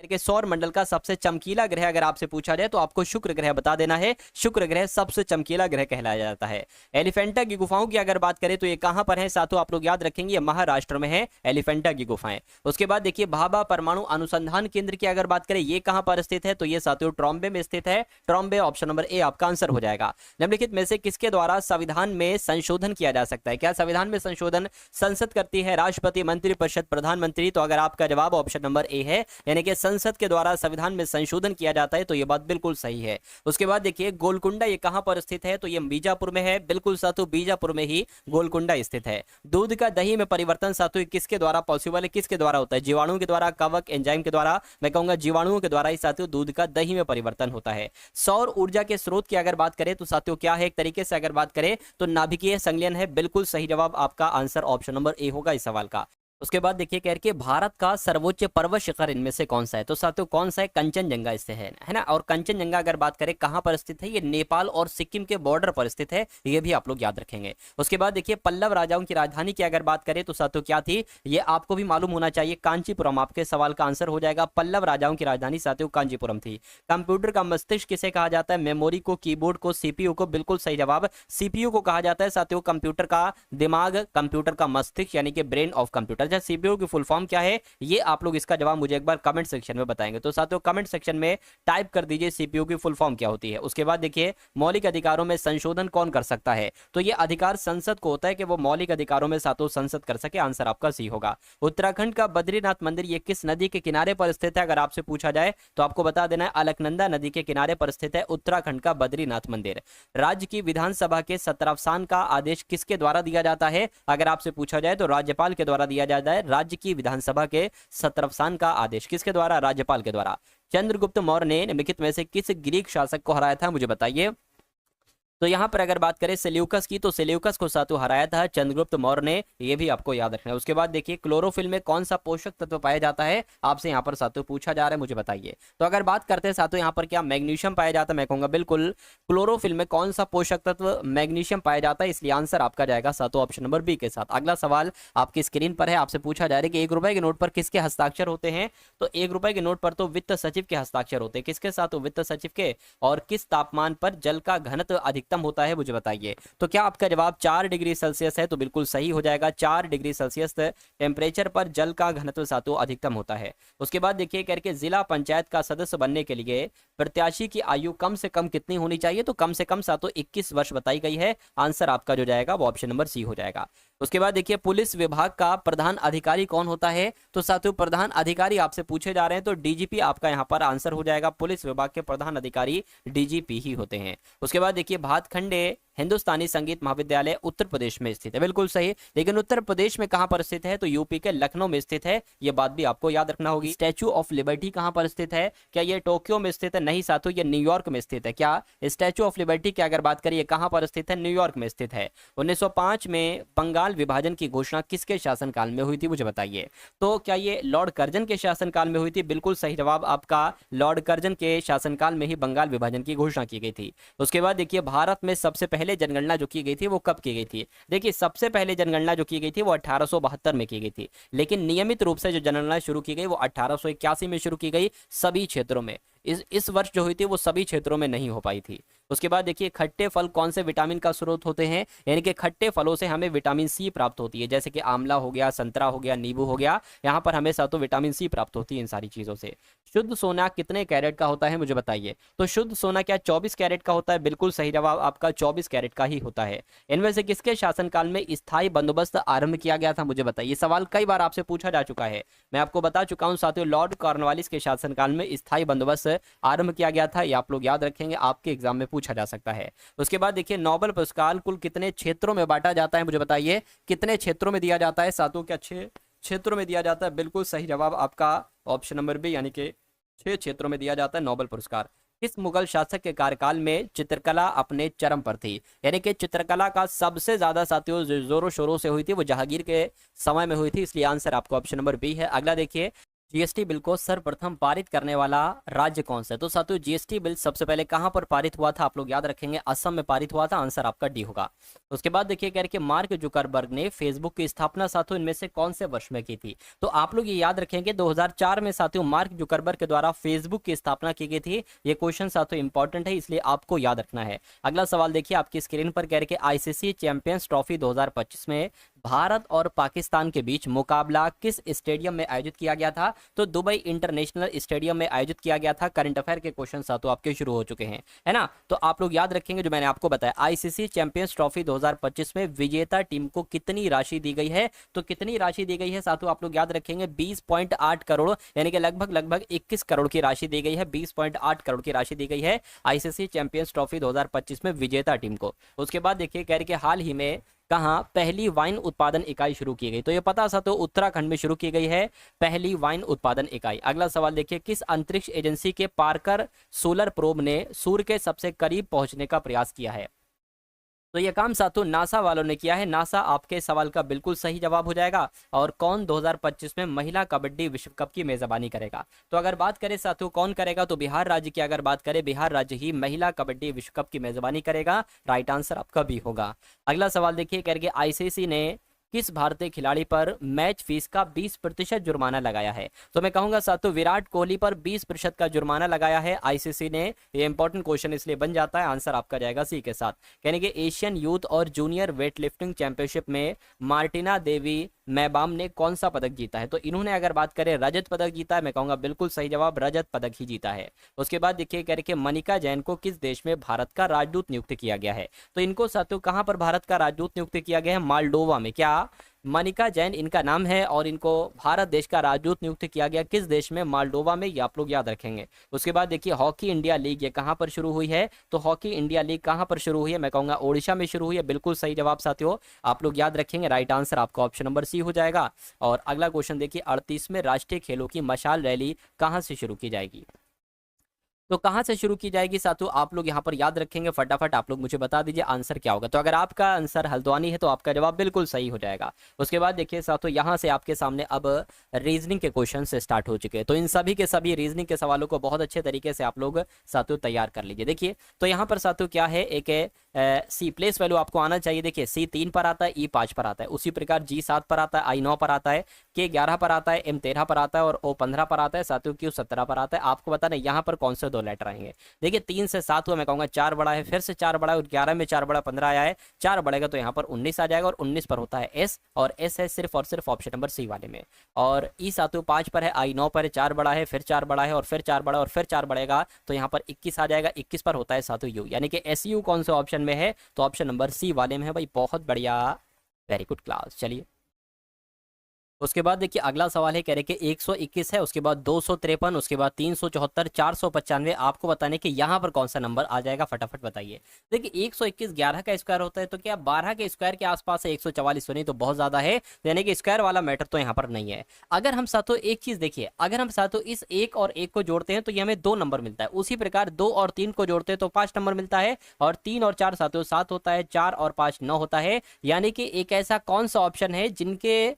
के सौर मंडल का सबसे चमकीला ग्रह अगर आपसे पूछा जाए तो आपको शुक्र ग्रह बता देना है। शुक्र ग्रह सबसे चमकीला ग्रह कहलाया जाता है। एलिफेंटा की गुफाओं की अगर बात करें तो ये कहां पर है साथियों, आप लोग याद रखेंगे, ये महाराष्ट्र में है एलिफेंटा की गुफाएं। उसके बाद देखिए भाभा परमाणु अनुसंधान केंद्र की अगर बात करें ये कहां पर स्थित है, तो ये साथियों ट्रॉम्बे में स्थित है। ट्रॉम्बे ऑप्शन नंबर ए आपका आंसर हो जाएगा। निम्नलिखित में से किसके द्वारा संविधान में संशोधन किया जा सकता है? क्या संविधान में संशोधन संसद करती है, राष्ट्रपति, मंत्रिपरिषद, प्रधानमंत्री? तो अगर आपका जवाब ऑप्शन नंबर ए है, यानी कि संसद के द्वारा संविधान में संशोधन किया जाता है, तो यह बात बिल्कुल सही है। उसके बाद देखिए गोलकुंडा ये कहां पर स्थित है, तो ये बीजापुर में है। बिल्कुल साथियों बीजापुर में ही गोलकुंडा स्थित है। दूध का दही में परिवर्तन साथियों किसके द्वारा पॉसिबल है, किसके द्वारा होता है? जीवाणुओं के द्वारा, कवक, एंजाइम के द्वारा? मैं कहूंगा जीवाणुओं के द्वारा ही साथियों दूध का दही में परिवर्तन होता है। सौर ऊर्जा के स्रोत की अगर बात करें तो साथियों क्या है, एक तरीके से अगर बात करें तो नाभिकीय संलयन है। बिल्कुल सही जवाब आपका आंसर ऑप्शन नंबर ए होगा इस सवाल का। उसके बाद देखिए कह रहे भारत का सर्वोच्च पर्वत शिखर इनमें से कौन सा है, तो साथियों कौन सा है? कंचनजंगा इससे है ना। और कंचनजंगा अगर बात करें कहां पर स्थित है, ये नेपाल और सिक्किम के बॉर्डर पर स्थित है, ये भी आप लोग याद रखेंगे। उसके बाद देखिए पल्लव राजाओं की राजधानी की अगर बात करें तो साथियों क्या थी, ये आपको भी मालूम होना चाहिए, कांचीपुरम। आपके सवाल का आंसर हो जाएगा पल्लव राजाओं की राजधानी साथियों कांचीपुरम थी। कंप्यूटर का मस्तिष्क किसे कहा जाता है? मेमोरी को, कीबोर्ड को, सीपीयू को? बिल्कुल सही जवाब सीपीयू को कहा जाता है साथियों। कंप्यूटर का दिमाग, कंप्यूटर का मस्तिष्क यानी कि ब्रेन ऑफ कंप्यूटर। जैसे सीपीयू की फुल फॉर्म क्या है, ये आप लोग इसका जवाब मुझे एक बार कमेंट सेक्शन में बताएंगे। तो साथियों कमेंट सेक्शन में टाइप कर दीजिए सीपीयू की फुल फॉर्म क्या होती है। उसके बाद देखिए मौलिक अधिकारों में संशोधन कौन कर सकता है, तो ये अधिकार संसद को होता है कि वो मौलिक अधिकारों में साथियों संसद कर सके। आंसर आपका सी होगा। उत्तराखंड का बद्रीनाथ मंदिर ये किस नदी के किनारे पर स्थित है, अगर आपसे पूछा जाए तो आपको बता देना है अलकनंदा नदी के किनारे पर स्थित है उत्तराखंड का बद्रीनाथ मंदिर। राज्य की विधानसभा के सत्रावसान का आदेश किसके द्वारा दिया जाता है, अगर आपसे पूछा जाए तो राज्यपाल के द्वारा दिया जाता है। राज्य की विधानसभा के सत्रावसान का आदेश किसके द्वारा? राज्यपाल के द्वारा। चंद्रगुप्त मौर्य ने निम्नलिखित में से किस ग्रीक शासक को हराया था, मुझे बताइए। तो यहां पर अगर बात करें सेल्यूकस की, तो सेल्यूकस को साथियों हराया था चंद्रगुप्त मौर्य ने, ये भी आपको याद रखना है। उसके बाद देखिए क्लोरोफिल में कौन सा पोषक तत्व पाया जाता है, आपसे यहां पर साथियों पूछा जा रहा है, मुझे बताइए। तो अगर बात करते हैं साथियों यहां पर क्या मैग्नीशियम पाया जाता है, मैं कहूंगा बिल्कुल क्लोरोफिल में कौन सा पोषक तत्व मैग्नीशियम पाया जाता है, इसलिए आंसर आपका जाएगा साथियों ऑप्शन नंबर बी के साथ। अगला सवाल आपकी स्क्रीन पर है, आपसे पूछा जा रहा है कि 1 रुपए के नोट पर किसके हस्ताक्षर होते हैं, तो 1 रुपए के नोट पर तो वित्त सचिव के हस्ताक्षर होते हैं। किसके साथ? वित्त सचिव के। और किस तापमान पर जल का घनत्व अधिकतम होता है, मुझे बताइए। तो क्या आपका जवाब 4 डिग्री सेल्सियस है, तो बिल्कुल सही हो जाएगा। 4 डिग्री सेल्सियस टेम्परेचर पर जल का घनत्व साथियों अधिकतम होता है। उसके बाद देखिए करके जिला पंचायत का सदस्य बनने के लिए प्रत्याशी की आयु कम से कम कितनी होनी चाहिए, तो कम से कम साथियों 21 वर्ष बताई गई है। आंसर आपका जो जाएगा वो ऑप्शन नंबर सी हो जाएगा। उसके बाद देखिए पुलिस विभाग का प्रधान अधिकारी कौन होता है, तो साथियों प्रधान अधिकारी आपसे पूछे जा रहे हैं तो डीजीपी आपका यहां पर आंसर हो जाएगा। पुलिस विभाग के प्रधान अधिकारी डीजीपी ही होते हैं। उसके बाद देखिए भातखंडे हिंदुस्तानी संगीत महाविद्यालय उत्तर प्रदेश में स्थित है, बिल्कुल सही। लेकिन उत्तर प्रदेश में कहां पर स्थित है, तो यूपी के लखनऊ में स्थित है, यह बात भी आपको याद रखना होगी। स्टैच्यू ऑफ लिबर्टी कहां पर स्थित है, क्या ये टोक्यो में स्थित है? नहीं साथियों ये न्यूयॉर्क में स्थित है। क्या स्टैच्यू ऑफ लिबर्टी की अगर बात करिए कहां पर स्थित है, न्यूयॉर्क में स्थित है। 1905 में बंगाल विभाजन की घोषणा किसके शासनकाल में हुई थी, मुझे बताइए। तो क्या ये लॉर्ड कर्जन के शासनकाल में हुई थी? बिल्कुल सही जवाब आपका लॉर्ड कर्जन के शासनकाल में ही बंगाल विभाजन की घोषणा की गई थी। उसके बाद देखिए भारत में सबसे पहले जनगणना जो की गई थी वो कब की गई थी, देखिए सबसे पहले जनगणना जो की गई थी वो 1872 में की गई थी। लेकिन नियमित रूप से जो जनगणना शुरू की गई वो 1881 में शुरू की गई सभी क्षेत्रों में। इस वर्ष जो हुई थी वो सभी क्षेत्रों में नहीं हो पाई थी। उसके बाद देखिए खट्टे फल कौन से विटामिन का स्रोत होते हैं, यानी कि खट्टे फलों से हमें विटामिन सी प्राप्त होती है, जैसे कि आंवला हो गया, संतरा हो गया, नींबू हो गया, यहाँ पर हमें सातों विटामिन सी प्राप्त होती है इन सारी चीजों से। शुद्ध सोना कितने कैरेट का होता है, मुझे बताइए। तो शुद्ध सोना क्या 24 कैरेट का होता है? बिल्कुल सही जवाब आपका 24 कैरेट का ही होता है। इनमें से किसके शासनकाल में स्थायी बंदोबस्त आरंभ किया गया था, मुझे बताइए। सवाल कई बार आपसे पूछा जा चुका है, मैं आपको बता चुका हूं साथियों, लॉर्ड कॉर्नवालिस के शासनकाल में स्थायी बंदोबस्त आरंभ किया गया था। ये आप लोग याद रखेंगे, आपके एग्जाम में पूछा जा सकता है। उसके बाद देखिए नोबेल पुरस्कार कुल कितने क्षेत्रों में बांटा जाता है, मुझे बताइए। कितने क्षेत्रों में दिया जाता है साथियों, क्या 6 क्षेत्रों में दिया जाता है? बिल्कुल सही जवाब आपका ऑप्शन नंबर बी, यानी कि 6 क्षेत्रों में दिया जाता है नोबेल पुरस्कार। किस मुगल शासक के कार्यकाल में चित्रकला अपने चरम पर थी, यानी कि चित्रकला का सबसे ज्यादा साथियों जोरों शोरों से हुई थी वो जहांगीर के समय में हुई थी, इसलिए आंसर आपको ऑप्शन नंबर बी है। अगला देखिए जीएसटी बिल को सर्वप्रथम पारित करने वाला राज्य कौन सा है? तो साथियों जीएसटी बिल सबसे पहले कहां पर पारित हुआ था? आप लोग याद रखेंगे, असम में पारित हुआ था। आंसर आपका डी होगा। उसके बाद देखिए कह रहे कि मार्क जुकरबर्ग ने फेसबुक की स्थापना साथियों इनमें से कौन से वर्ष में की थी? तो आप लोग ये याद रखेंगे 2004 में साथियों मार्क जुकरबर्ग के द्वारा फेसबुक की स्थापना की गई थी। ये क्वेश्चन साथियों इंपॉर्टेंट है, इसलिए आपको याद रखना है। अगला सवाल देखिए आपकी स्क्रीन पर, कह रहे कि आईसीसी चैंपियंस ट्रॉफी 2025 में भारत और पाकिस्तान के बीच मुकाबला किस स्टेडियम में आयोजित किया गया था? तो दुबई इंटरनेशनल स्टेडियम में आयोजित किया गया था। करंट अफेयर के क्वेश्चन साथियों आपके शुरू हो चुके हैं, है ना? तो आप लोग याद रखेंगे जो मैंने आपको बताया, आईसीसी चैंपियंस ट्रॉफी 2025 में विजेता टीम को कितनी राशि दी गई है? तो कितनी राशि दी गई है साथियों आप लोग याद रखेंगे, 20.8 करोड़, यानी कि लगभग 21 करोड़ की राशि दी गई है। 20.8 करोड़ की राशि दी गई है आईसीसी चैंपियंस ट्रॉफी 2025 में विजेता टीम को। उसके बाद देखिए कह रहे कि हाल ही में कहाँ पहली वाइन उत्पादन इकाई शुरू की गई? तो ये पता सा तो उत्तराखंड में शुरू की गई है पहली वाइन उत्पादन इकाई। अगला सवाल देखिए, किस अंतरिक्ष एजेंसी के पार्कर सोलर प्रोब ने सूर्य के सबसे करीब पहुंचने का प्रयास किया है? तो ये काम साथियों नासा वालों ने किया है। नासा आपके सवाल का बिल्कुल सही जवाब हो जाएगा। और कौन 2025 में महिला कबड्डी विश्व कप की मेजबानी करेगा? तो अगर बात करें साथियों कौन करेगा, तो बिहार राज्य की अगर बात करें, बिहार राज्य ही महिला कबड्डी विश्व कप की मेजबानी करेगा। राइट आंसर आपका भी होगा। अगला सवाल देखिए करके आईसीसी ने किस भारतीय खिलाड़ी पर मैच फीस का 20% जुर्माना लगाया है? तो मैं कहूंगा साथियों विराट कोहली पर 20% का जुर्माना लगाया है आईसीसी ने। ये इंपॉर्टेंट क्वेश्चन इसलिए बन जाता है, आंसर आपका जाएगा सी के साथ। कहने के एशियन यूथ और जूनियर वेट लिफ्टिंग चैंपियनशिप में मार्टिना देवी मैबाम ने कौन सा पदक जीता है? तो इन्होंने अगर बात करें रजत पदक जीता है। मैं कहूंगा बिल्कुल सही जवाब, रजत पदक ही जीता है। उसके बाद देखिए कह रहे कि मनिका जैन को किस देश में भारत का राजदूत नियुक्त किया गया है? तो इनको साथियों कहां पर भारत का राजदूत नियुक्त किया गया है? मालडोवा में। क्या मनिका जैन इनका नाम है और इनको भारत देश का राजदूत नियुक्त किया गया किस देश में? मालडोवा में। ये आप लोग याद रखेंगे। उसके बाद देखिए हॉकी इंडिया लीग ये कहां पर शुरू हुई है? तो हॉकी इंडिया लीग कहां पर शुरू हुई है? मैं कहूंगा ओडिशा में शुरू हुई है। बिल्कुल सही जवाब साथियों, आप लोग याद रखेंगे। राइट आंसर आपका ऑप्शन नंबर सी हो जाएगा। और अगला क्वेश्चन देखिए 38वें राष्ट्रीय खेलों की मशाल रैली कहां से शुरू की जाएगी? तो कहां से शुरू की जाएगी साथियों आप लोग यहां पर याद रखेंगे, फटाफट आप लोग मुझे बता दीजिए आंसर क्या होगा। तो अगर आपका आंसर हल्द्वानी है तो आपका जवाब बिल्कुल सही हो जाएगा। उसके बाद देखिए साथियों यहां से आपके सामने अब रीजनिंग के क्वेश्चन से स्टार्ट हो चुके हैं। तो इन सभी के सभी रीजनिंग के सवालों को बहुत अच्छे तरीके से आप लोग साथियों तैयार कर लीजिए। देखिए तो यहाँ पर साथियों क्या है, एक सी प्लेस वैल्यू आपको आना चाहिए। देखिए सी 3 पर आता है, ई 5 पर आता है, उसी प्रकार जी 7 पर आता है, आई 9 पर आता है, के 11 पर आता है, एम 13 पर आता है और ओ 15 पर आता है, साथियों क्यू 17 पर आता है। आपको बताना यहाँ पर कौन से दो लेटर आएंगे। देखिए 3 से 7 हुआ, मैं कहूंगा 4 बड़ा है, फिर से 4 बड़ा है और 11 में 4 बड़ा 15 आया है, 4 बढ़ेगा तो यहाँ पर 19 आ जाएगा और 19 पर होता है एस, और एस है सिर्फ और सिर्फ ऑप्शन नंबर सी वाले में। और ई साथियों 5 पर है, आई 9 पर है, 4 बड़ा है, फिर 4 बड़ा है और फिर 4 बड़ा और फिर 4 बढ़ेगा तो यहाँ पर 21 आ जाएगा। 21 पर होता है साथियों यू, यानी कि एस यू कौन से ऑप्शन में है? तो ऑप्शन नंबर सी वाले में है भाई। बहुत बढ़िया, वेरी गुड क्लास। चलिए उसके बाद देखिए अगला सवाल है, कह रहे कि 121 है, उसके बाद 253, उसके बाद 374, 495। आपको बताने कि यहाँ पर कौन सा नंबर आ जाएगा, फटाफट बताइए। देखिए 121 11 का स्क्वायर होता है, तो क्या 12 के स्क्वायर के आसपास है? 144 तो नहीं, तो बहुत ज्यादा है, यानी कि स्क्वायर वाला मैटर तो यहाँ पर नहीं है। अगर हम साथों एक चीज देखिए, अगर हम साथों इस एक और एक को जोड़ते हैं तो ये हमें 2 नंबर मिलता है। उसी प्रकार 2 और 3 को जोड़ते हैं तो 5 नंबर मिलता है, और 3 और 4 साथियों 7 होता है, 4 और 5 9 होता है। यानी कि एक ऐसा कौन सा ऑप्शन है जिनके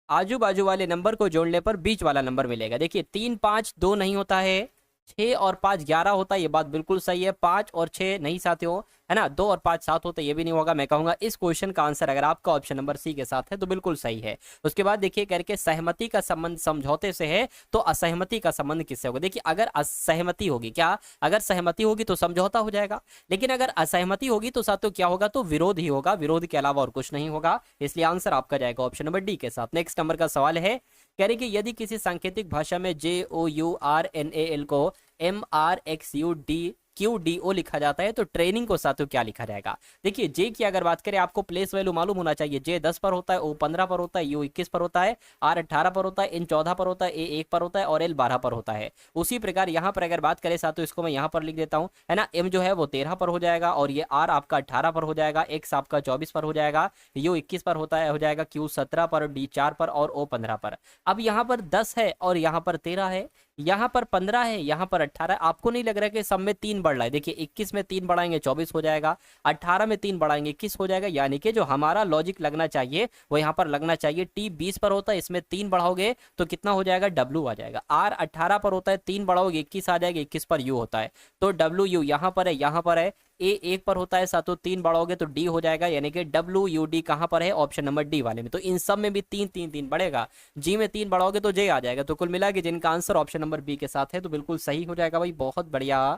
आजू बाजू वाले नंबर को जोड़ने पर बीच वाला नंबर मिलेगा? देखिए 3 5 2 नहीं होता है, 6 और 5 11 होता है, ये बात बिल्कुल सही है। 5 और 6 नहीं साथियों, है ना। 2 और 5 7 होते, ये भी नहीं होगा। मैं कहूंगा इस क्वेश्चन का आंसर अगर आपका ऑप्शन नंबर सी के साथ है तो बिल्कुल सही है। उसके बाद देखिए करके सहमति का संबंध समझौते से है, तो असहमति का संबंध किससे होगा? देखिए अगर असहमति होगी, क्या अगर सहमति होगी तो समझौता हो जाएगा, लेकिन अगर असहमति होगी तो साथियों क्या होगा? तो विरोध ही होगा, विरोध के अलावा और कुछ नहीं होगा। इसलिए आंसर आपका जाएगा ऑप्शन नंबर डी के साथ। नेक्स्ट नंबर का सवाल है, कह रही कि यदि किसी सांकेतिक भाषा में JOURNAL को MRXUDQDO लिखा जाता है तो ट्रेनिंग को साथियों क्या लिखा जाएगा? देखिए जे की अगर बात करें, आपको प्लेस वैल्यू मालूम होना चाहिए। जे 10 पर होता है, ओ 15 पर होता है, यू 21 पर होता है, आर 18 पर होता है, एन 14 पर होता है, ए 1 पर होता है और एल 12 पर होता है। उसी प्रकार यहाँ पर अगर बात करें साथियों, इसको मैं यहाँ पर लिख देता हूँ, है ना। एम जो है वो 13 पर हो जाएगा, और ये आर आपका 18 पर हो जाएगा, एक्स आपका 24 पर हो जाएगा, यू 21 पर होता है हो जाएगा, क्यू 17 पर, डी 4 पर और ओ 15 पर। अब यहाँ पर 10 है और यहाँ पर 13 है, यहाँ पर 15 है, यहाँ पर 18। आपको नहीं लग रहा है कि सब में 3 बढ़ रहा है? देखिए 21 में 3 बढ़ाएंगे 24 हो जाएगा, 18 में 3 बढ़ाएंगे 21 हो जाएगा। यानी कि जो हमारा लॉजिक लगना चाहिए वो यहाँ पर लगना चाहिए। टी 20 पर होता है, इसमें 3 बढ़ाओगे तो कितना हो जाएगा? डब्ल्यू आ जाएगा। आर 18 पर होता है, 3 बढ़ाओगे 21 आ जाएगा, 21 पर यू होता है तो डब्ल्यू यू यहाँ पर है, यहाँ पर है। ए 1 पर होता है सातों, 3 बढ़ाओगे तो डी हो जाएगा, यानी कि डब्ल्यू यू डी कहाँ पर है? ऑप्शन नंबर डी वाले में। तो इन सब में भी 3 3 3 बढ़ेगा। जी में 3 बढ़ाओगे तो जे आ जाएगा। तो कुल मिला के जिनका आंसर ऑप्शन नंबर बी के साथ है तो बिल्कुल सही हो जाएगा भाई। बहुत बढ़िया,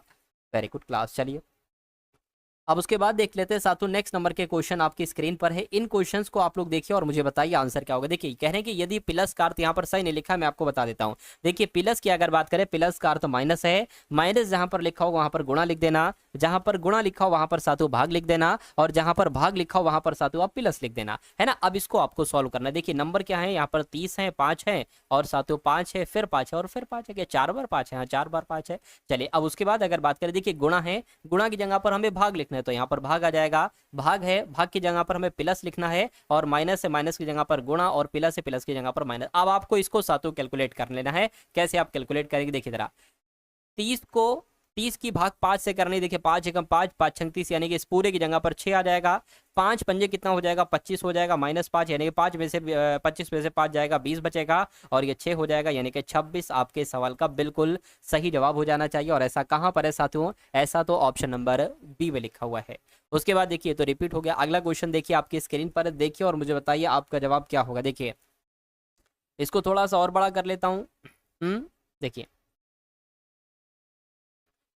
वेरी गुड क्लास। चलिए अब उसके बाद देख लेते हैं साथियों, नेक्स्ट नंबर के क्वेश्चन आपकी स्क्रीन पर है। इन क्वेश्चंस को आप लोग देखिए और मुझे बताइए आंसर क्या होगा। देखिए कह रहे हैं कि यदि प्लस का अर्थ, यहाँ पर सही नहीं लिखा, मैं आपको बता देता हूँ। देखिए प्लस की अगर बात करें, प्लस का अर्थ माइनस है। माइनस जहां पर लिखा हो वहां पर गुणा लिख देना, जहां पर गुणा लिखा हो वहां पर साथियों भाग लिख देना, और जहां पर भाग लिखा हो वहां पर साथियों आप प्लस लिख देना, है ना। अब इसको आपको सॉल्व करना है। देखिए नंबर क्या है यहाँ पर? 30 है, 5 है और साथियों 5 है, फिर 5 है और फिर 5 है। क्या 4 बार 5 है? हाँ 4 बार 5 है। चलिए अब उसके बाद अगर बात करें, देखिए गुणा है, गुणा की जगह पर हमें भाग लिखना है तो यहाँ पर भाग आ जाएगा। भाग है, भाग की जगह पर हमें प्लस लिखना है, और माइनस है, माइनस की जगह पर गुणा, और प्लस है, प्लस की जगह पर माइनस। अब आपको इसको सातों कैलकुलेट कर लेना है। कैसे आप कैलकुलेट करेंगे? देखिए जरा, 30 को 30 की भाग 5 से करनी। देखिए 5 एकम 5, 5 छंग 30, यानी कि इस पूरे की जगह पर 6 आ जाएगा। 5 पंजे कितना हो जाएगा? 25 हो जाएगा, माइनस 5, यानी कि 5 में से 25 में से 5 जाएगा, 20 बचेगा, और ये 6 हो जाएगा, यानी कि 26 आपके सवाल का बिल्कुल सही जवाब हो जाना चाहिए। और ऐसा कहाँ पर है साथियों? ऐसा तो ऑप्शन नंबर बी में लिखा हुआ है। उसके बाद देखिए तो रिपीट हो गया। अगला क्वेश्चन देखिए आपकी स्क्रीन पर, देखिए और मुझे बताइए आपका जवाब क्या होगा। देखिए इसको थोड़ा सा और बड़ा कर लेता हूँ। देखिए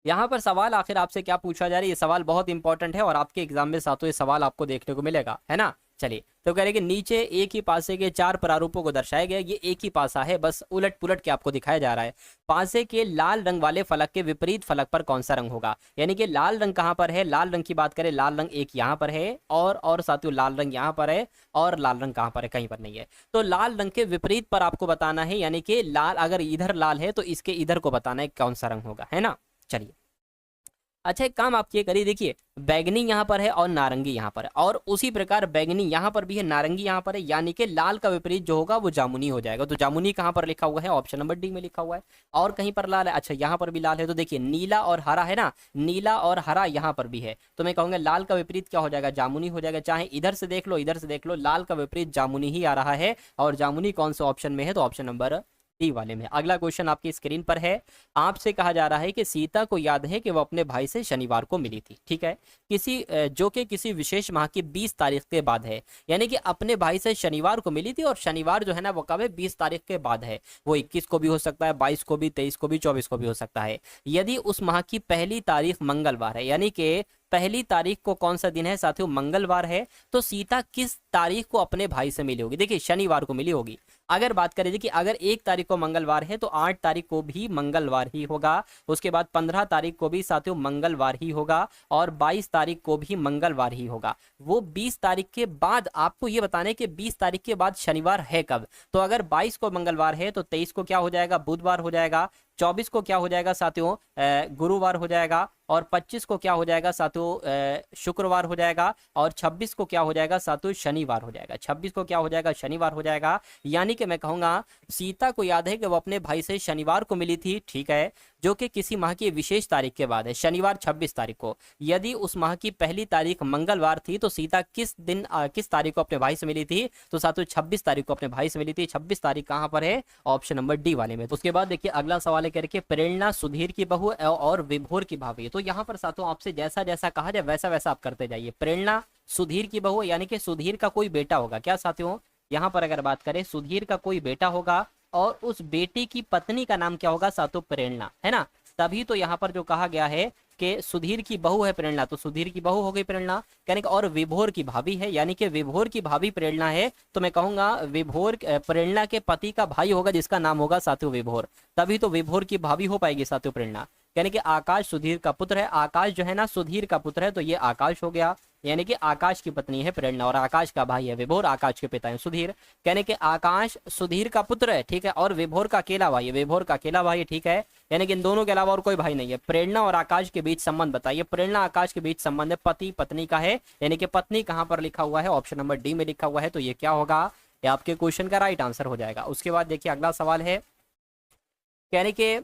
यहाँ पर सवाल आखिर आपसे क्या पूछा जा रहा है, ये सवाल बहुत इंपॉर्टेंट है और आपके एग्जाम में सातों ये सवाल आपको देखने को मिलेगा, है ना। चलिए तो कह रहे कि नीचे एक ही पासे के 4 प्रारूपों को दर्शाया गया। ये एक ही पासा है, बस उलट पुलट के आपको दिखाया जा रहा है। पासे के लाल रंग वाले फलक के विपरीत फलक पर कौन सा रंग होगा? यानी कि लाल रंग कहाँ पर है? लाल रंग की बात करें, लाल रंग एक यहाँ पर है, और साथियों लाल रंग यहाँ पर है, और लाल रंग कहाँ पर है? कहीं पर नहीं है। तो लाल रंग के विपरीत पर आपको बताना है, यानी कि लाल अगर इधर लाल है तो इसके इधर को बताना है कौन सा रंग होगा, है ना। चलिए अच्छा एक काम आप ये करिए, देखिए बैगनी यहाँ पर है और नारंगी यहाँ पर है, और उसी प्रकार बैगनी यहाँ पर भी है, नारंगी यहाँ पर है, यानी कि लाल का विपरीत जो होगा वो जामुनी हो जाएगा। तो जामुनी कहाँ पर लिखा हुआ है? ऑप्शन नंबर डी में लिखा हुआ है। और कहीं पर लाल है? अच्छा यहाँ पर भी लाल है। तो देखिए नीला और हरा है ना, नीला और हरा यहाँ पर भी है, तो मैं कहूँगा लाल का विपरीत क्या हो जाएगा? जामुनी हो जाएगा। चाहे इधर से देख लो, इधर से देख लो, लाल का विपरीत जामुनी ही आ रहा है। और जामुनी कौन से ऑप्शन में है? तो ऑप्शन नंबर डी वाले में। अगला क्वेश्चन आपकी स्क्रीन पर है। आपसे कहा जा रहा है कि सीता को याद है कि वो अपने भाई से शनिवार को मिली थी, ठीक है, जो कि किसी विशेष माह की 20 तारीख के बाद है। यानी कि अपने भाई से शनिवार को मिली थी, और शनिवार जो है ना वो कब है? 20 तारीख के बाद है। वो 21 को भी हो सकता है, 22 को भी, 23 को भी, 24 को भी हो सकता है। यदि उस माह की पहली तारीख मंगलवार है, यानी कि पहली तारीख को कौन सा दिन है साथियों? मंगलवार है। तो सीता किस तारीख को अपने भाई से मिली होगी? देखिए शनिवार को मिली होगी। अगर बात करें, देखिए अगर 1 तारीख को मंगलवार है तो 8 तारीख को भी मंगलवार ही होगा। उसके बाद 15 तारीख को भी साथियों मंगलवार ही होगा, और 22 तारीख को भी मंगलवार ही होगा। वो 20 तारीख के बाद आपको ये बताना है कि 20 तारीख के बाद शनिवार है कब। तो अगर 22 को मंगलवार है तो 23 को क्या हो जाएगा? बुधवार हो जाएगा। 24 को क्या हो जाएगा साथियों? गुरुवार हो जाएगा। और 25 को क्या हो जाएगा साथियों? शुक्रवार हो जाएगा। और 26 को क्या हो जाएगा साथियों? शनिवार हो जाएगा। 26 को क्या हो जाएगा? शनिवार हो जाएगा। यानी कि मैं कहूंगा सीता को याद है कि वो अपने भाई से शनिवार को मिली थी, ठीक है, जो कि किसी माह की विशेष तारीख के बाद है, शनिवार 26 तारीख को। यदि उस माह की पहली तारीख मंगलवार थी तो सीता किस दिन किस तारीख को अपने भाई से मिली थी? तो साथियों 26 तारीख को अपने भाई से मिली थी। 26 तारीख कहाँ पर है? ऑप्शन नंबर डी वाले में। उसके बाद देखिए अगला सवाल है करके, प्रेरणा सुधीर की बहू और विभोर की भाभी। तो यहाँ पर साथियों आपसे जैसा जैसा कहा जाए वैसा वैसा आप करते जाइए। प्रेरणा सुधीर की बहू, यानी कि सुधीर का कोई बेटा होगा क्या साथियों? यहाँ पर अगर बात करें सुधीर का कोई बेटा होगा, और उस बेटे की पत्नी का नाम क्या होगा साथियों? प्रेरणा, है ना। तभी तो यहाँ पर जो कहा गया है कि सुधीर की बहू है प्रेरणा, तो सुधीर की बहू हो गई प्रेरणा, कहने का। और विभोर की भाभी है, यानी कि विभोर की भाभी प्रेरणा है, तो मैं कहूंगा विभोर प्रेरणा के पति का भाई होगा जिसका नाम होगा साथियों विभोर। तभी तो विभोर की भाभी हो पाएगी साथियों प्रेरणा। यानी कि आकाश सुधीर का पुत्र है, आकाश जो है ना सुधीर का पुत्र है, तो ये आकाश हो गया। यानी कि आकाश की पत्नी है प्रेरणा, और आकाश का भाई है विभोर, आकाश के पिता है सुधीर। कहने के आकाश सुधीर का पुत्र है, ठीक है, और विभोर का अकेला भाई है, विभोर का अकेला भाई है, ठीक है। यानी कि इन दोनों के अलावा और कोई भाई नहीं है। प्रेरणा और आकाश के बीच संबंध बताइए। प्रेरणा आकाश के बीच संबंध है, पति पत्नी का है, यानी कि पत्नी कहाँ पर लिखा हुआ है? ऑप्शन नंबर डी में लिखा हुआ है। तो ये क्या होगा? ये आपके क्वेश्चन का राइट आंसर हो जाएगा। उसके बाद देखिए अगला सवाल है, यानी कि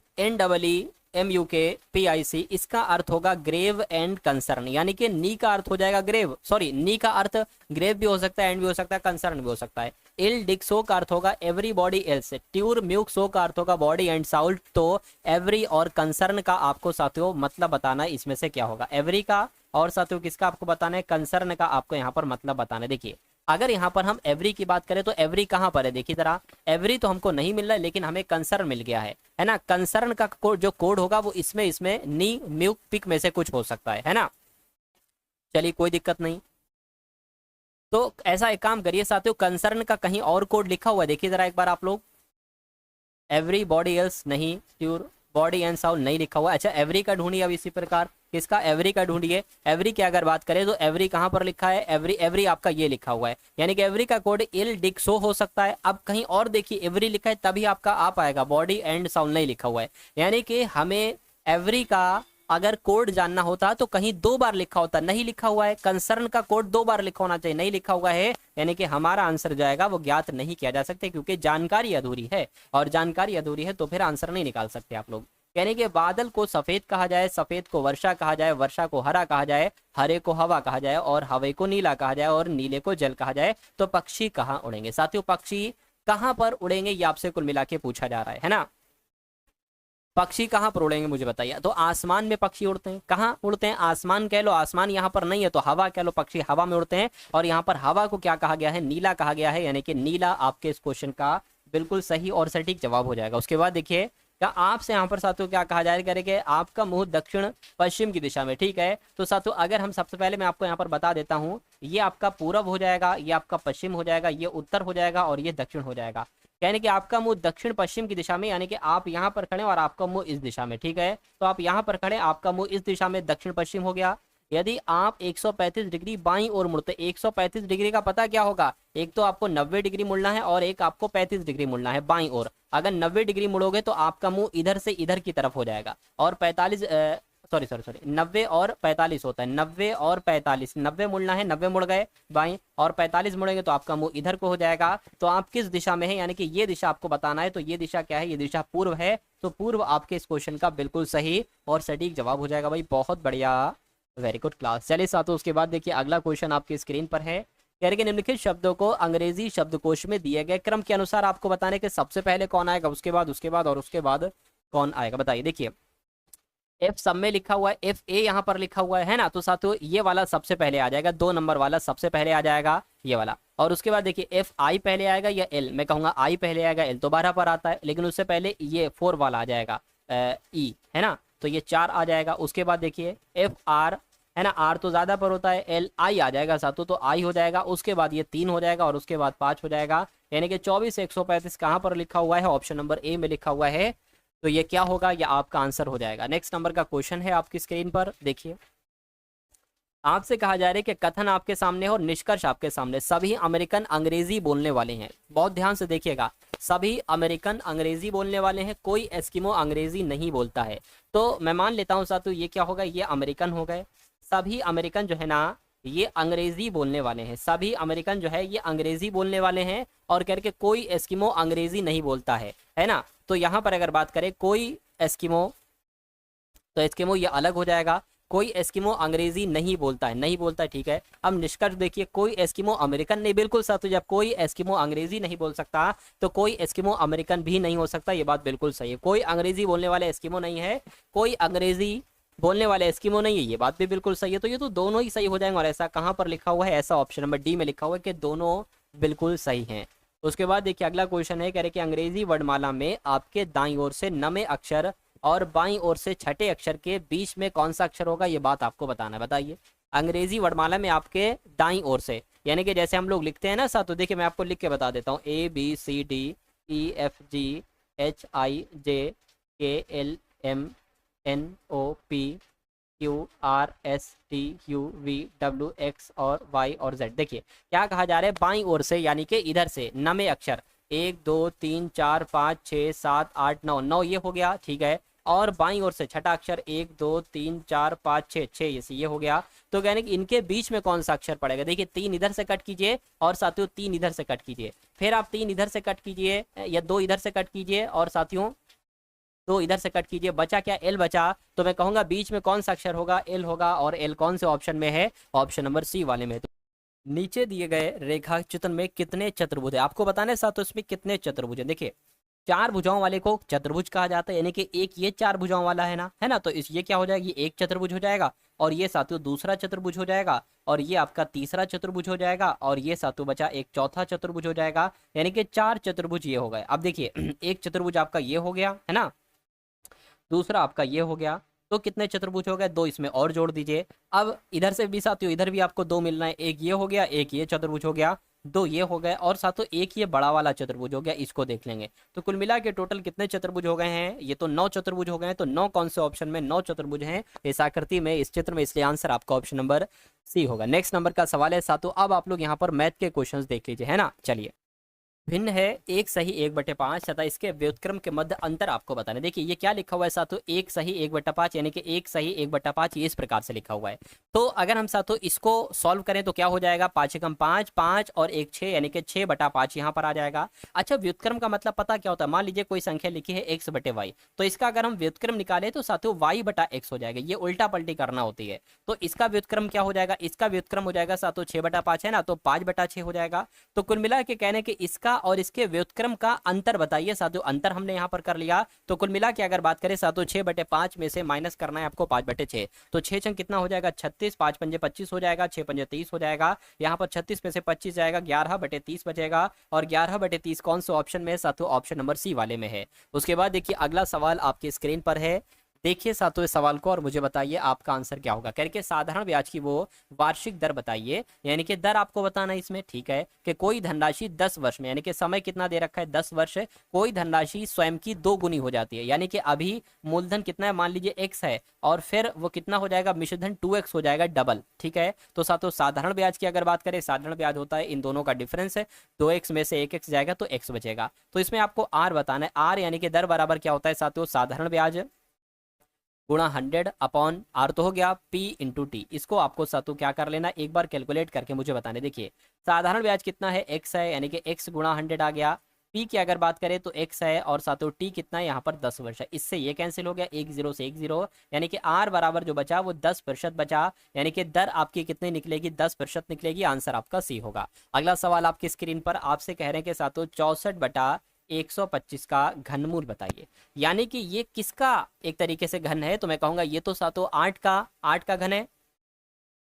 NEEMUKPIC, इसका अर्थ होगा ग्रेव एंड कंसर्न, यानी कि नी का अर्थ हो जाएगा ग्रेव, सॉरी नी का अर्थ ग्रेव भी हो सकता है, एंड भी हो सकता है, कंसर्न भी हो सकता है। इल डिक सो का अर्थ होगा एवरीबॉडी एल्स, ट्यूर म्यूक सो का अर्थ होगा बॉडी एंड साउल्ट। तो एवरी और कंसर्न का आपको साथियों मतलब बताना है, इसमें से क्या होगा, एवरी का और साथियों किसका आपको बताना है, कंसर्न का आपको यहाँ पर मतलब बताना है। देखिए अगर यहाँ पर हम एवरी की बात करें तो एवरी कहाँ पर है, देखिए जरा, एवरी तो हमको नहीं मिल रहा है लेकिन हमें कंसर्न मिल गया है ना। कंसर्न का जो कोड होगा वो इसमें नी म्यूक पिक में से कुछ हो सकता है ना। चलिए कोई दिक्कत नहीं। तो ऐसा एक काम करिए साथियों, कंसर्न का कहीं और कोड लिखा हुआ है, देखिए जरा एक बार आप लोग, एवरी बॉडी एल्स नहीं, प्योर बॉडी एंड साउंड नहीं लिखा हुआ। अच्छा एवरी का ढूंढिए अब इसी प्रकार, किसका, एवरी का ढूंढिए। एवरी की अगर बात करें तो एवरी कहाँ पर लिखा है, एवरी, एवरी आपका ये लिखा हुआ है, यानी कि एवरी का कोड इल डिक सो हो सकता है। अब कहीं और देखिए एवरी लिखा है तभी आपका आ पाएगा, बॉडी एंड साउंड नहीं लिखा हुआ है, यानी कि हमें एवरी का अगर कोड जानना होता तो कहीं 2 बार लिखा होता, नहीं लिखा हुआ है। कंसर्न का कोड 2 बार लिखा होना चाहिए, नहीं लिखा हुआ है, यानी कि हमारा आंसर जाएगा वो ज्ञात नहीं किया जा सकता, क्योंकि जानकारी अधूरी है, और जानकारी अधूरी है तो फिर आंसर नहीं निकाल सकते आप लोग। यानी कि बादल को सफेद कहा जाए, सफेद को वर्षा कहा जाए, वर्षा को हरा कहा जाए, हरे को हवा कहा जाए, और हवे को नीला कहा जाए, और नीले को जल कहा जाए, तो पक्षी कहाँ उड़ेंगे साथियों, पक्षी कहाँ पर उड़ेंगे, ये आपसे कुल मिला के पूछा जा रहा है ना। पक्षी कहाँ पर उड़ेंगे मुझे बताइए। तो आसमान में पक्षी उड़ते हैं, कहाँ उड़ते हैं, आसमान कह लो, आसमान यहाँ पर नहीं है तो हवा कह लो, पक्षी हवा में उड़ते हैं, और यहाँ पर हवा को क्या कहा गया है, नीला कहा गया है, यानी कि नीला आपके इस क्वेश्चन का बिल्कुल सही और सटीक जवाब हो जाएगा। उसके बाद देखिए क्या आपसे यहाँ पर साथियों क्या कहा जाए करेंगे, आपका मुंह दक्षिण पश्चिम की दिशा में, ठीक है। तो साथियों अगर हम सबसे पहले मैं आपको यहाँ पर बता देता हूँ, ये आपका पूरब हो जाएगा, ये आपका पश्चिम हो जाएगा, ये उत्तर हो जाएगा, और ये दक्षिण हो जाएगा। यानी कि आपका मुंह दक्षिण पश्चिम की दिशा में, यानी कि आप यहाँ पर खड़े और आपका मुंह इस दिशा में, ठीक है। तो आप यहाँ पर खड़े, आपका मुंह इस दिशा में, दक्षिण पश्चिम हो गया। यदि आप 135 डिग्री बाईं ओर मुड़ते, 135 डिग्री का पता क्या होगा, एक तो आपको 90 डिग्री मुड़ना है और एक आपको 35 डिग्री मुड़ना है बाईं ओर। अगर 90 डिग्री मुड़ोगे तो आपका मुंह इधर से इधर की तरफ हो जाएगा, और 45 सॉरी 90 और 45 होता है, 90 और 45, 90 मुड़ना है, 90 मुड़ गए बाएं, और 45 मुड़ेंगे तो आपका मुंह इधर को हो जाएगा। तो आप किस दिशा में है, यानी कि ये दिशा आपको बताना है, तो ये दिशा क्या है, ये दिशा पूर्व है, तो पूर्व आपके इस क्वेश्चन का बिल्कुल सही और सटीक जवाब हो जाएगा भाई, बहुत बढ़िया, वेरी गुड क्लास। चलिए साथियों उसके बाद देखिए अगला क्वेश्चन आपकी स्क्रीन पर है, कह रहे कि निम्नलिखित शब्दों को अंग्रेजी शब्दकोश में दिए गए क्रम के अनुसार आपको बताने के सबसे पहले कौन आएगा, उसके बाद और उसके बाद कौन आएगा, बताइए। देखिए एफ सब में लिखा हुआ है, एफ ए यहाँ पर लिखा हुआ है ना, तो साथियों ये वाला सबसे पहले आ जाएगा, 2 नंबर वाला सबसे पहले आ जाएगा ये वाला। और उसके बाद देखिए एफ आई पहले आएगा या एल, मैं कहूँगा आई पहले आएगा, एल तो 12 पर आता है, लेकिन उससे पहले ये 4 वाला आ जाएगा, ई है ना, तो ये 4 आ जाएगा। उसके बाद देखिए एफ आर है ना, आर तो ज्यादा पर होता है, एल आई आ जाएगा साथियों, तो आई हो जाएगा। उसके बाद ये 3 हो जाएगा, और उसके बाद 5 हो जाएगा, यानी कि 24 से 135 कहाँ पर लिखा हुआ है, ऑप्शन नंबर ए में लिखा हुआ है। तो ये क्या होगा, ये आपका आंसर हो जाएगा। नेक्स्ट नंबर का क्वेश्चन है आपकी स्क्रीन पर, देखिए आपसे कहा जा रहा है कि कथन आपके सामने है और निष्कर्ष आपके सामने, सभी अमेरिकन अंग्रेजी बोलने वाले हैं, बहुत ध्यान से देखिएगा, सभी अमेरिकन अंग्रेजी बोलने वाले हैं, कोई एस्किमो अंग्रेजी नहीं बोलता है। तो मैं मान लेता हूँ साथियों ये क्या होगा, ये अमेरिकन हो गए, सभी अमेरिकन जो है ना ये अंग्रेजी बोलने वाले हैं, सभी अमेरिकन जो है ये अंग्रेजी बोलने वाले हैं, और करके कोई एस्किमो अंग्रेजी नहीं बोलता है ना। तो यहाँ पर अगर बात करें कोई एस्किमो, तो एस्किमो ये अलग हो जाएगा, कोई एस्किमो अंग्रेजी नहीं बोलता है, नहीं बोलता है, ठीक है। अब निष्कर्ष देखिए, कोई एस्किमो अमेरिकन नहीं, बिल्कुल साथ, तो जब कोई एस्किमो अंग्रेजी नहीं बोल सकता तो कोई एस्किमो अमेरिकन भी नहीं हो सकता, ये बात बिल्कुल सही है। कोई अंग्रेजी बोलने वाले एस्किमो नहीं है, कोई अंग्रेजी बोलने वाले एस्किमो नहीं है, ये बात भी बिल्कुल सही है। तो ये तो दोनों ही सही हो जाएंगे, और ऐसा कहाँ पर लिखा हुआ है, ऐसा ऑप्शन नंबर डी में लिखा हुआ है कि दोनों बिल्कुल सही हैं। उसके बाद देखिए अगला क्वेश्चन है, कह रहे कि अंग्रेजी वर्णमाला में आपके दाईं ओर से नवे अक्षर और बाईं ओर से छठे अक्षर के बीच में कौन सा अक्षर होगा, ये बात आपको बताना है, बताइए। अंग्रेजी वर्णमाला में आपके दाईं ओर से, यानी कि जैसे हम लोग लिखते हैं ना साथ, तो देखिए मैं आपको लिख के बता देता हूँ, ABCDEFGHIJKLMNOPQRSTUVWX और Y और Z। देखिए क्या कहा जा रहा है, बाईं ओर से, यानी कि इधर से नवे अक्षर 1 2 3 4 5 6 7 8 9, 9 ये हो गया, ठीक है। और बाईं ओर से छठा अक्षर 1 2 3 4 5 6, 6 ये हो गया। तो यानी कि इनके बीच में कौन सा अक्षर पड़ेगा, देखिए 3 इधर से कट कीजिए, और साथियों 3 इधर से कट कीजिए, फिर आप 3 इधर से कट कीजिए, या 2 इधर से कट कीजिए, और साथियों तो इधर से कट कीजिए, बचा क्या, एल बचा। तो मैं कहूंगा बीच में कौन सा अक्षर होगा, एल होगा, और एल कौन से ऑप्शन में है, ऑप्शन नंबर सी वाले में। तो नीचे दिए गए रेखा चित्र में कितने चतुर्भुज है, आपको बताने साथ तो इसमें कितने चतुर्भुज है। देखिए चार भुजाओं वाले को चतुर्भुज कहा जाता है, यानी कि एक ये चार भुजाओं वाला है ना, तो इस ये क्या हो जाएगा, ये एक चतुर्भुज हो जाएगा, और ये साथियों दूसरा चतुर्भुज हो जाएगा, और ये आपका तीसरा चतुर्भुज हो जाएगा, और ये साथियों बचा एक चौथा चतुर्भुज हो जाएगा, यानी कि चार चतुर्भुज ये हो गए। अब देखिए एक चतुर्भुज आपका ये हो गया है ना, दूसरा आपका ये हो गया, तो कितने चतुर्भुज हो गए, दो इसमें और जोड़ दीजिए। अब इधर से भी साथियों इधर भी आपको दो मिलना है, एक ये हो गया, एक ये चतुर्भुज हो गया, दो ये हो गए, और साथियों एक ये बड़ा वाला चतुर्भुज हो गया, इसको देख लेंगे। तो कुल मिला के टोटल कितने चतुर्भुज हो गए हैं, ये तो 9 चतुर्भुज हो गए हैं। तो 9 कौन से ऑप्शन में 9 चतुर्भुज हैं इस आकृति में, इस चित्र में, इसलिए आंसर आपका ऑप्शन नंबर सी होगा। नेक्स्ट नंबर का सवाल है साथियों, अब आप लोग यहाँ पर मैथ के क्वेश्चंस देख लीजिए, है ना। चलिए, भिन्न है एक सही 1/5 तथा इसके व्युत्क्रम के मध्य अंतर आपको बताना है। देखिए ये क्या लिखा हुआ है साथियों, एक सही 1/5, यानी कि एक सही 1/5 ये इस प्रकार से लिखा हुआ है। तो अगर हम साथियों इसको सॉल्व करें तो क्या हो जाएगा, 5 एकम 5, 5 और 1 6, यानी कि 6/5 यहाँ पर आ जाएगा। अच्छा व्युत्क्रम का मतलब पता क्या होता है, मान लीजिए कोई संख्या लिखी है x/y, तो इसका अगर हम व्युत्क्रम निकाले तो साथियों y/x हो जाएगा, ये उल्टा पलटी करना होती है। तो इसका व्युत्क्रम क्या हो जाएगा, इसका व्युत्क्रम हो जाएगा साथियों 6/5 है ना, तो 5/6 हो जाएगा। तो कुल मिला के कहने के इसका और इसके व्युत्क्रम का अंतर बताइए साथियों, अंतर हमने यहां पर कर लिया। तो कुल मिला के अगर बात करें साथियों 6/5 में से माइनस करना है आपको 5/6, तो 6 छंग कितना हो जाएगा 36, 5 पंजे 25 हो जाएगा, 6 पंजे 30 हो जाएगा। यहाँ पर 36 में से 25 जाएगा, 11/30 बचेगा, और 11/30 कौन से ऑप्शन में है साथियों, ऑप्शन नंबर सी वाले में है। उसके बाद देखिए अगला सवाल आपकी स्क्रीन पर है, देखिए साथियों इस सवाल को और मुझे बताइए आपका आंसर क्या होगा। करके साधारण ब्याज की वो वार्षिक दर बताइए, यानी कि दर आपको बताना है इसमें, ठीक है। कि कोई धनराशि 10 वर्ष में, यानी कि समय कितना दे रखा है 10 वर्ष, कोई धनराशि स्वयं की 2 गुनी हो जाती है, यानी कि अभी मूलधन कितना है, मान लीजिए x है, और फिर वो कितना हो जाएगा, मिश्रधन 2x हो जाएगा, डबल, ठीक है। तो साथियों साधारण ब्याज की अगर बात करें, साधारण ब्याज होता है इन दोनों का डिफरेंस है, 2x में से 1x जाएगा तो x बचेगा। तो इसमें आपको r बताना है, r यानी कि दर बराबर क्या होता है साथियों, साधारण ब्याज गुणा 100 r तो हो गया p इंटू टी। इसको आपको सातों क्या कर लेना, एक बार कैलकुलेट करके मुझे बताने। देखिए साधारण ब्याज कितना है, x है, यानी कि x गुणा 100 आ गया। p की अगर बात करें तो x है, और सातों t कितना है यहाँ पर 10 वर्ष है, इससे ये कैंसिल हो गया, 1 0 से 1 0, यानी कि r बराबर जो बचा वो 10% बचा, यानी कि दर आपकी कितनी निकलेगी, 10% निकलेगी। आंसर आपका सी होगा। अगला सवाल आपकी स्क्रीन पर आपसे कह रहे हैं कि सातों 64/125 का घनमूल बताइए, यानी कि ये किसका एक तरीके से घन है। तो मैं कहूंगा ये तो सातों 8 का घन है,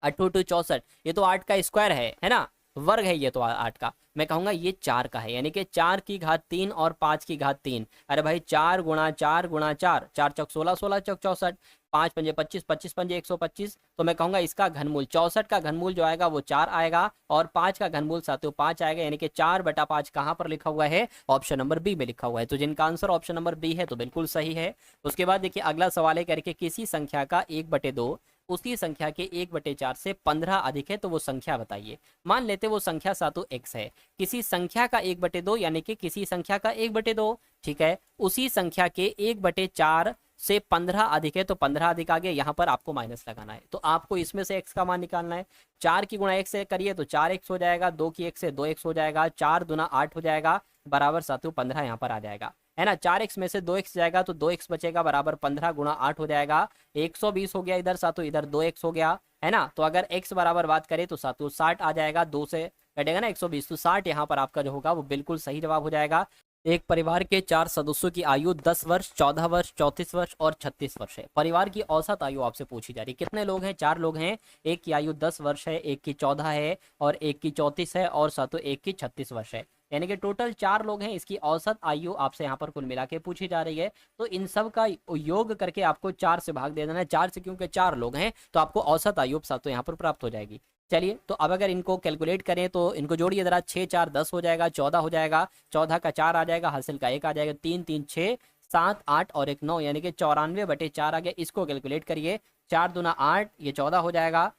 8 टू 64, ये तो 8 का स्क्वायर है ना, वर्ग है ये तो 8 का। मैं कहूंगा ये 4 का है, यानी कि 4 की घात 3 और 5 की घात 3। अरे भाई 4 गुणा 4 गुणा 4, 4 चौक 16, 16 चौक 64, 5 पंजे 25, 25 पंजे 125। तो मैं कहूंगा इसका घनमूल 64 का घनमूल जो आएगा वो 4 आएगा, और 5 का घनमूल साथियों 5 आएगा, यानी कि 4/5 कहाँ पर लिखा हुआ है, ऑप्शन नंबर बी में लिखा हुआ है। तो जिनका आंसर ऑप्शन नंबर बी है तो बिल्कुल सही है। उसके बाद देखिए अगला सवाल है करके किसी संख्या का 1/2 उसी संख्या के 1/4 से 15 अधिक है तो वो संख्या बताइए। मान लेते वो संख्या सातों x है, किसी संख्या का 1/2 यानी कि किसी संख्या का 1/2, ठीक है, उसी संख्या के 1/4 से 15 अधिक है तो 15 अधिक आ गया, यहाँ पर आपको माइनस लगाना है। तो आपको इसमें से x का मान निकालना है। 4 की गुणा 1 से करिए तो 4x हो जाएगा, 2 की 1 से 2x हो जाएगा, 4 दूना 8 हो जाएगा, बराबर साथियों 15 यहाँ पर आ जाएगा, है ना। 4x में से 2x जाएगा तो 2x बचेगा, बराबर 15 गुणा 8 हो जाएगा, 120 हो गया इधर साथियों, इधर 2x हो गया, है ना। तो अगर x बराबर बात करें तो साथियों 60 आ जाएगा, 2 से कटेगा ना 120, तो 60 यहाँ पर आपका जो होगा वो बिल्कुल सही जवाब हो जाएगा। एक परिवार के 4 सदस्यों की आयु 10 वर्ष, 14 वर्ष, 34 वर्ष और 36 वर्ष है। परिवार की औसत आयु आपसे पूछी जा रही है। कितने लोग हैं, 4 लोग हैं, एक की आयु 10 वर्ष है, एक की 14 है, और एक की 34 है, और सातों एक की 36 वर्ष है, यानी कि टोटल 4 लोग हैं। इसकी औसत आयु आपसे यहाँ पर कुल मिला के पूछी जा रही है। तो इन सब का योग करके आपको 4 से भाग दे देना है। 4 से क्योंकि 4 लोग हैं तो आपको औसत आयु सातों यहाँ पर प्राप्त हो जाएगी। चलिए तो अब अगर इनको कैलकुलेट करें तो इनको जोड़िए जरा, 6 4 10 हो जाएगा, 14 हो जाएगा, 14 का 4 आ जाएगा, हासिल का 1 आ जाएगा, 3 3 6 7 8 और 1 9, यानी कि 94/4 आ गया। इसको कैलकुलेट करिए, 4 दूना 8, ये 14 हो जाएगा,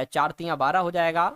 4 तियाँ 12 हो जाएगा,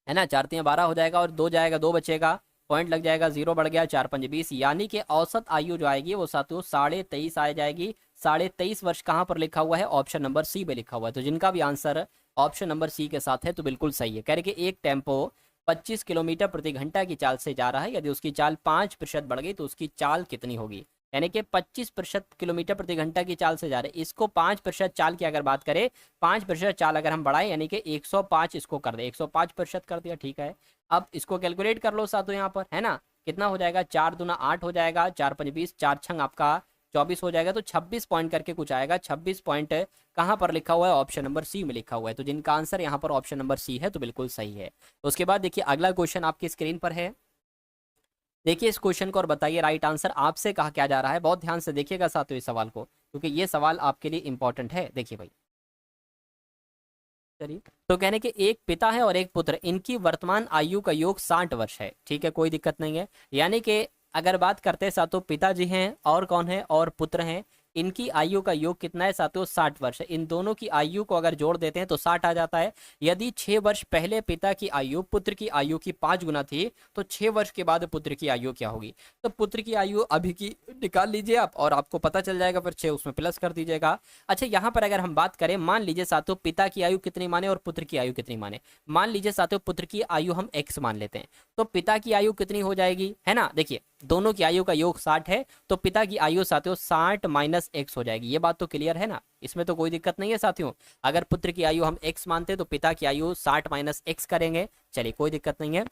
है ना, 4 तियाँ 12 हो जाएगा, और 2 जाएगा 2 बचेगा, पॉइंट लग जाएगा, 0 बढ़ गया, 4 5 20, यानी कि औसत आयु जो आएगी वो साथियों 23.5 आ जाएगी। 23.5 वर्ष कहाँ पर लिखा हुआ है, ऑप्शन नंबर सी पे लिखा हुआ है। तो जिनका भी आंसर ऑप्शन नंबर सी के साथ है तो बिल्कुल सही है। कह रहे कि एक टेम्पो 25 किलोमीटर प्रति घंटा की चाल से जा रहा है, यदि उसकी चाल 5% बढ़ गई तो उसकी चाल कितनी होगी। यानी कि 25% किलोमीटर प्रति घंटा की चाल से जा रहे हैं। इसको 5% चाल की अगर बात करें, 5% चाल अगर हम बढ़ाएं यानी कि 105 इसको कर दे, 105% कर दिया, ठीक है। अब इसको कैलकुलेट कर लो साथों यहाँ पर, है ना, कितना हो जाएगा, 4 दूना 8 हो जाएगा, 4 5 20, 4 छंग आपका 24 हो जाएगा। तो 26 पॉइंट करके कुछ आएगा। 26 पॉइंट कहाँ पर लिखा हुआ है, ऑप्शन नंबर सी में लिखा हुआ है। तो जिनका आंसर यहाँ पर ऑप्शन नंबर सी है तो बिल्कुल सही है। उसके बाद देखिए अगला क्वेश्चन आपकी स्क्रीन पर है। देखिए इस क्वेश्चन को और बताइए राइट आंसर आपसे कहा क्या जा रहा है। बहुत ध्यान से देखिएगा साथियों इस सवाल को, क्योंकि ये सवाल आपके लिए इंपॉर्टेंट है। देखिए भाई, चलिए, तो कहने के एक पिता है और एक पुत्र, इनकी वर्तमान आयु का योग 60 वर्ष है, ठीक है, कोई दिक्कत नहीं है। यानी कि अगर बात करते हैं साथियों, पिताजी हैं और कौन है, और पुत्र हैं, इनकी आयु का योग कितना है साथियों, 60 वर्ष है। इन दोनों की आयु को अगर जोड़ देते हैं तो 60 आ जाता है। यदि 6 वर्ष पहले पिता की आयु पुत्र की आयु की 5 गुना थी, तो 6 वर्ष के बाद पुत्र की आयु क्या होगी। तो पुत्र की आयु अभी की निकाल लीजिए आप और आपको पता चल जाएगा, फिर 6 उसमें प्लस कर दीजिएगा। अच्छा, यहाँ पर अगर हम बात करें, मान लीजिए साथियों पिता की आयु कितनी माने और पुत्र की आयु कितनी माने। मान लीजिए साथियों पुत्र की आयु हम x मान लेते हैं, तो पिता की आयु कितनी हो जाएगी, है ना। देखिए दोनों की आयु का योग 60 है, तो पिता की आयु साथियों 60 माइनस x हो जाएगी। ये बात तो क्लियर है ना, इसमें तो कोई दिक्कत नहीं है साथियों। अगर पुत्र की आयु हम x मानते हैं तो पिता की आयु 60 माइनस x करेंगे, चलिए कोई दिक्कत नहीं है।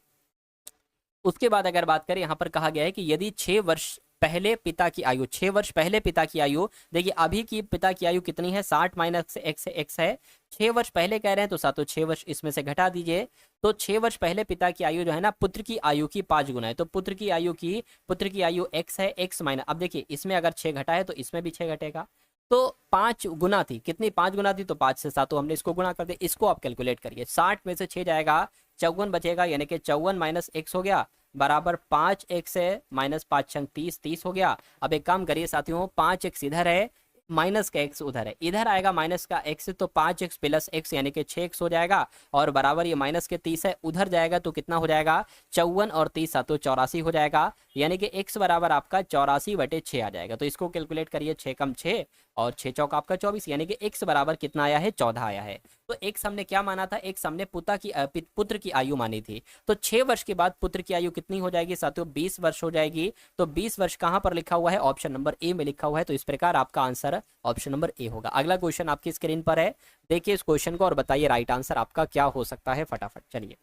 उसके बाद अगर बात करें, यहाँ पर कहा गया है कि यदि 6 वर्ष पहले पिता की आयु, 6 वर्ष पहले पिता की आयु, देखिए अभी की पिता की आयु कितनी है, 60 माइनस x है। 6 वर्ष पहले कह रहे हैं तो सातों 6 वर्ष इसमें से घटा दीजिए। तो 6 वर्ष पहले पिता की आयु जो है ना, पुत्र की आयु की 5 गुना है। तो पुत्र की आयु x है, x माइनस, अब देखिए इसमें अगर 6 घटा है तो इसमें भी 6 घटेगा। तो 5 गुना थी, कितनी 5 गुना थी, तो 5 से सातों हमने इसको गुणा कर दिया। इसको आप कैलकुलेट करिए, 60 में से 6 जाएगा, 54 बचेगा, यानी कि 54 माइनस x हो गया बराबर 5x है, माइनस 5 छंग 30, 30 हो गया। अब एक काम करिए साथियों, 5x इधर है, माइनस का x उधर है, इधर आएगा माइनस का x, तो 5x प्लस x यानी कि 6x हो जाएगा, और बराबर ये माइनस के 30 है, उधर जाएगा तो कितना हो जाएगा, 54 और 30 सातों 84 हो जाएगा। यानी कि x बराबर आपका 84/6 आ जाएगा। तो इसको कैलकुलेट करिए, 6 कम 6 और 6 चौक आपका 24, यानी कि x बराबर कितना आया है, 14 आया है। तो x हमने क्या माना था, x हमने पुत्र की आयु मानी थी। तो 6 वर्ष के बाद पुत्र की आयु कितनी हो जाएगी साथियों, 20 वर्ष हो जाएगी। तो 20 वर्ष कहाँ पर लिखा हुआ है, ऑप्शन नंबर ए में लिखा हुआ है। तो इस प्रकार आपका आंसर ऑप्शन नंबर ए होगा। अगला क्वेश्चन आपकी स्क्रीन पर है, देखिए इस क्वेश्चन को और बताइए राइट आंसर आपका क्या हो सकता है फटाफट। चलिए,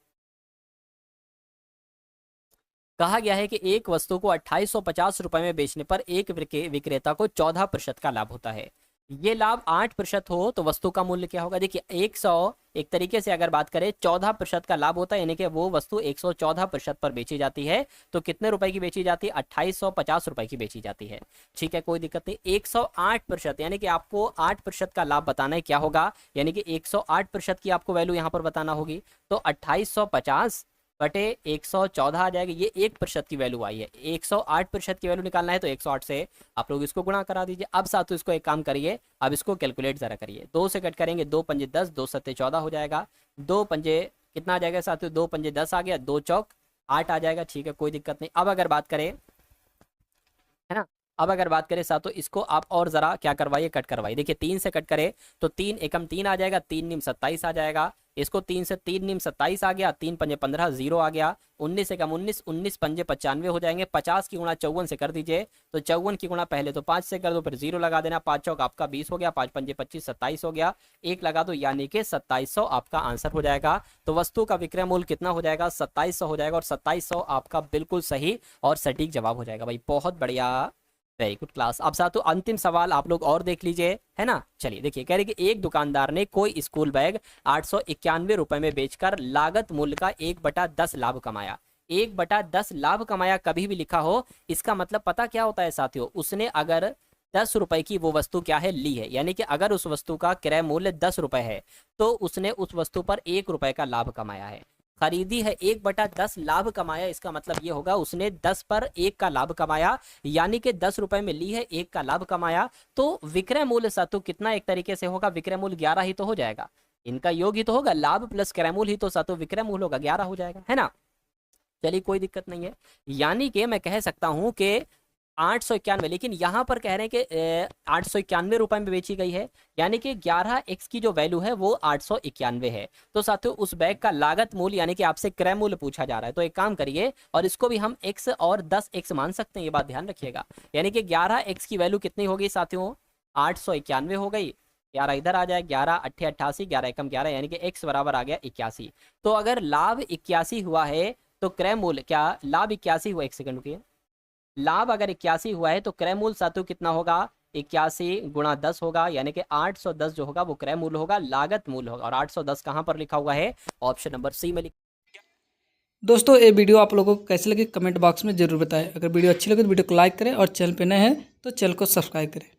कहा गया है कि एक वस्तु को 2850 रुपए में बेचने पर एक विक्रेता को 14% का लाभ होता है। ये लाभ 8% हो तो वस्तु का मूल्य क्या होगा। देखिए 100 एक तरीके से अगर बात करें 14% का लाभ होता है, यानी कि वो वस्तु 114% पर बेची जाती है। तो कितने रुपए की बेची जाती है, 2850 रुपए की बेची जाती है, ठीक है, कोई दिक्कत नहीं। 108%, यानी कि आपको 8% का लाभ बताना है, क्या होगा, यानी कि 108% की आपको वैल्यू यहाँ पर बताना होगी। तो 2850 बटे 114 आ जाएगा, ये 1% की वैल्यू आई है। 108% की वैल्यू निकालना है तो 108 से आप लोग इसको गुणा करा दीजिए। अब साथियों इसको एक काम करिए, अब इसको कैलकुलेट जरा करिए, 2 से कट करेंगे, 2 पंजे 10, 2 सत्ते 14 हो जाएगा। 2 पंजे कितना आ जाएगा साथियों, 2 पंजे 10 आ गया, 2 चौक 8 आ जाएगा, ठीक है, कोई दिक्कत नहीं। अब अगर बात करें, है ना, अब अगर बात करें साथियों, इसको आप और जरा क्या करवाइए, कट करवाइए। देखिए 3 से कट करें तो 3 एकम 3 आ जाएगा, 3 निम 27 आ जाएगा। इसको 3 से 3 निम 27 आ गया, 3 पंजे 15, 0 आ गया। 19 एकम 19, 19 पंजे 95 हो जाएंगे। 50 की गुणा 54 से कर दीजिए, तो 54 की गुणा पहले तो 5 से कर दो, फिर 0 लगा देना। 5 चौक आपका 20 हो गया, 5 पंजे 25, 27 हो गया, 1 लगा दो, यानी कि 2700 आपका आंसर हो जाएगा। तो वस्तु का विक्रय मूल्य कितना हो जाएगा, 2700 हो जाएगा, और 2700 आपका बिल्कुल सही और सटीक जवाब हो जाएगा। भाई बहुत बढ़िया, वेरी गुड क्लास। अब साथियों अंतिम सवाल आप लोग और देख लीजिए, है ना। चलिए देखिए, कह रहे कि एक दुकानदार ने कोई स्कूल बैग 891 रुपए में बेचकर लागत मूल्य का 1/10 लाभ कमाया। 1/10 लाभ कमाया कभी भी लिखा हो, इसका मतलब पता क्या होता है साथियों, उसने अगर 10 रुपए की वो वस्तु क्या है, ली है, यानी कि अगर उस वस्तु का क्रय मूल्य 10 रुपए है तो उसने उस वस्तु पर 1 रुपए का लाभ कमाया है। खरीदी है, 1/10 लाभ कमाया, इसका मतलब ये होगा उसने 10 पर 1 का लाभ कमाया, यानी कि 10 रुपए में ली है, 1 का लाभ कमाया। तो विक्रय मूल्य सातु कितना एक तरीके से होगा, विक्रय मूल्य 11 ही तो हो जाएगा, इनका योग ही तो होगा, लाभ प्लस क्रय मूल्य ही तो सातु विक्रय मूल्य होगा, 11 हो जाएगा, है ना। चलिए कोई दिक्कत नहीं है, यानी कि मैं कह सकता हूं कि 891, लेकिन यहाँ पर कह रहे हैं कि 891 रुपए में बेची गई है, यानी कि 11x की जो वैल्यू है वो 891 है। तो साथियों उस बैग का लागत मूल्य यानी कि आपसे क्रय मूल्य पूछा जा रहा है, तो एक काम करिए और इसको भी हम x और 10x मान सकते हैं, ये बात ध्यान रखिएगा। यानी कि 11x की वैल्यू कितनी होगी साथियों, 891 हो गई, 11 इधर आ जाए, 11 अट्ठे 88, 11 एकम 11, यानी कि x बराबर आ गया 81। तो अगर लाभ 81 हुआ है तो क्रय मूल्य, क्या लाभ 81 हुआ, एक सेकंड रुकिए, लाभ अगर 81 हुआ है तो क्रय मूल्य साथियों कितना होगा, 81 गुणा 10 होगा, यानी कि 810 जो होगा वो क्रय मूल्य होगा, लागत मूल्य होगा। और 810 कहां पर लिखा हुआ है, ऑप्शन नंबर सी में लिखा। दोस्तों ये वीडियो आप लोगों को कैसे लगे कमेंट बॉक्स में जरूर बताएं। अगर वीडियो अच्छी लगे तो वीडियो को लाइक करें और चैनल पे नए हैं तो चैनल को सब्सक्राइब करें।